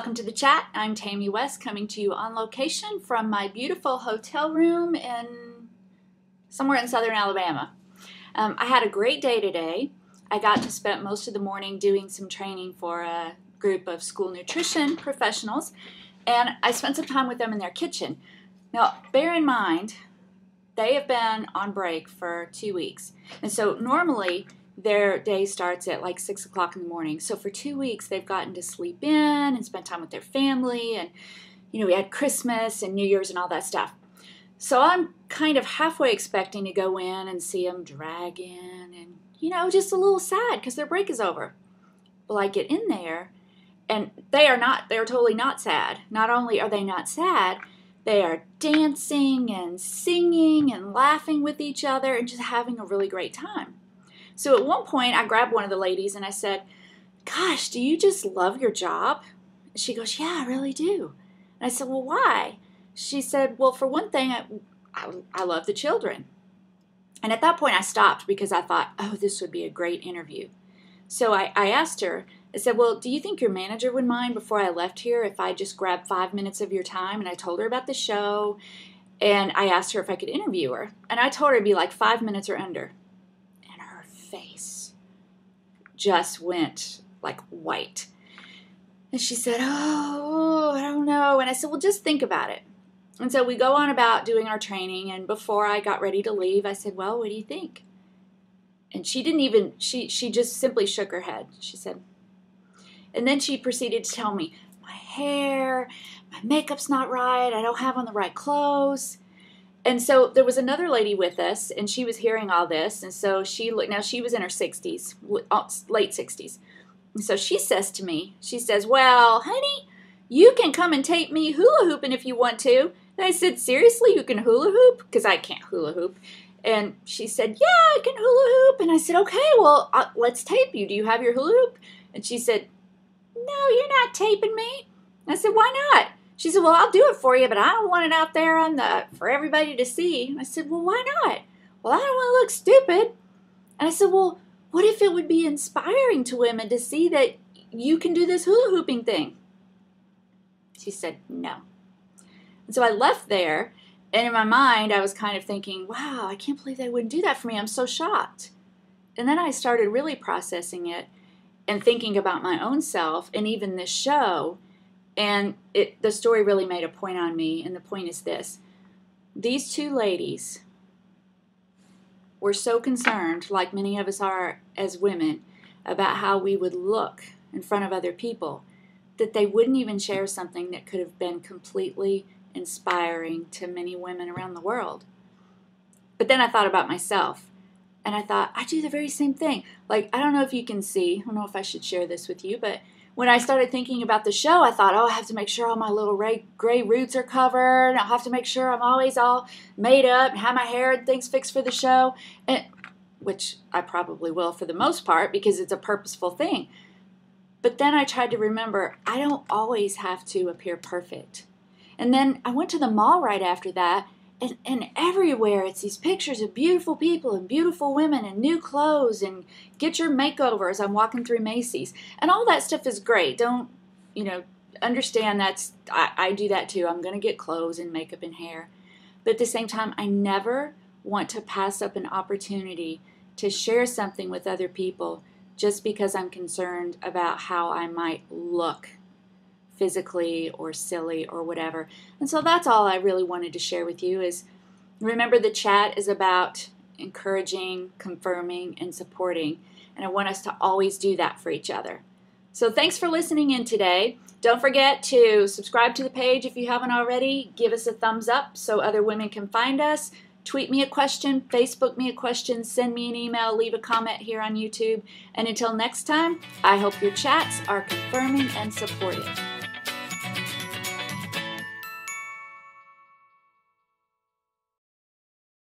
Welcome to the chat. I'm Tammy West, coming to you on location from my beautiful hotel room somewhere in southern Alabama. I had a great day today. I got to spend most of the morning doing some training for a group of school nutrition professionals, and I spent some time with them in their kitchen. Now, bear in mind, they have been on break for 2 weeks, and so normally their day starts at like 6 o'clock in the morning. So for 2 weeks, they've gotten to sleep in and spend time with their family. And, we had Christmas and New Year's and all that stuff. So I'm kind of halfway expecting to go in and see them dragging and, just a little sad because their break is over. Well, I get in there and they're totally not sad. Not only are they not sad, they are dancing and singing and laughing with each other and just having a really great time. So at one point, I grabbed one of the ladies and I said, "Gosh, do you just love your job?" She goes, "Yeah, I really do." And I said, "Well, why?" She said, "Well, for one thing, I love the children." And at that point, I stopped because I thought, oh, this would be a great interview. So I asked her, I said, "Well, do you think your manager would mind before I left here if I just grabbed 5 minutes of your time?" And I told her about the show, and I asked her if I could interview her. And I told her it'd be like 5 minutes or under. Face just went like white. And she said, "Oh, I don't know." And I said, "Well, just think about it." And so we go on about doing our training. And before I got ready to leave, I said, "Well, what do you think?" And she didn't even, she just simply shook her head. She said, and then she proceeded to tell me, "My hair, my makeup's not right. I don't have on the right clothes." And so there was another lady with us, and she was hearing all this, and so she was in her 60s, late 60s. And so she says to me, she says, "Well, honey, you can come and tape me hula hooping if you want to." And I said, "Seriously, you can hula hoop?" Because I can't hula hoop. And she said, "Yeah, I can hula hoop." And I said, "Okay, well, let's tape you. Do you have your hula hoop?" And she said, "No, you're not taping me." And I said, "Why not?" She said, "Well, I'll do it for you, but I don't want it out there for everybody to see." And I said, "Well, why not?" "Well, I don't want to look stupid." And I said, "Well, what if it would be inspiring to women to see that you can do this hula hooping thing?" She said, "No." And so I left there, and in my mind, I was kind of thinking, wow, I can't believe they wouldn't do that for me. I'm so shocked. And then I started really processing it and thinking about my own self and even this show. And the story really made a point on me, and the point is this. These two ladies were so concerned, like many of us are as women, about how we would look in front of other people, that they wouldn't even share something that could have been completely inspiring to many women around the world. But then I thought about myself, and I thought, I do the very same thing. Like, I don't know if you can see, I don't know if I should share this with you, but when I started thinking about the show, I thought, oh, I have to make sure all my little gray roots are covered. I'll have to make sure I'm always all made up and have my hair and things fixed for the show, which I probably will for the most part because it's a purposeful thing. But then I tried to remember, I don't always have to appear perfect. And then I went to the mall right after that, and everywhere it's these pictures of beautiful people and beautiful women and new clothes and get your makeover as I'm walking through Macy's. And all that stuff is great. Don't, understand I do that too. I'm going to get clothes and makeup and hair. But at the same time, I never want to pass up an opportunity to share something with other people just because I'm concerned about how I might look physically or silly or whatever. And so that's all I really wanted to share with you is remember the chat is about encouraging, confirming, and supporting. And I want us to always do that for each other. So thanks for listening in today. Don't forget to subscribe to the page if you haven't already. Give us a thumbs up so other women can find us. Tweet me a question, Facebook me a question, send me an email, leave a comment here on YouTube. And until next time, I hope your chats are confirming and supportive.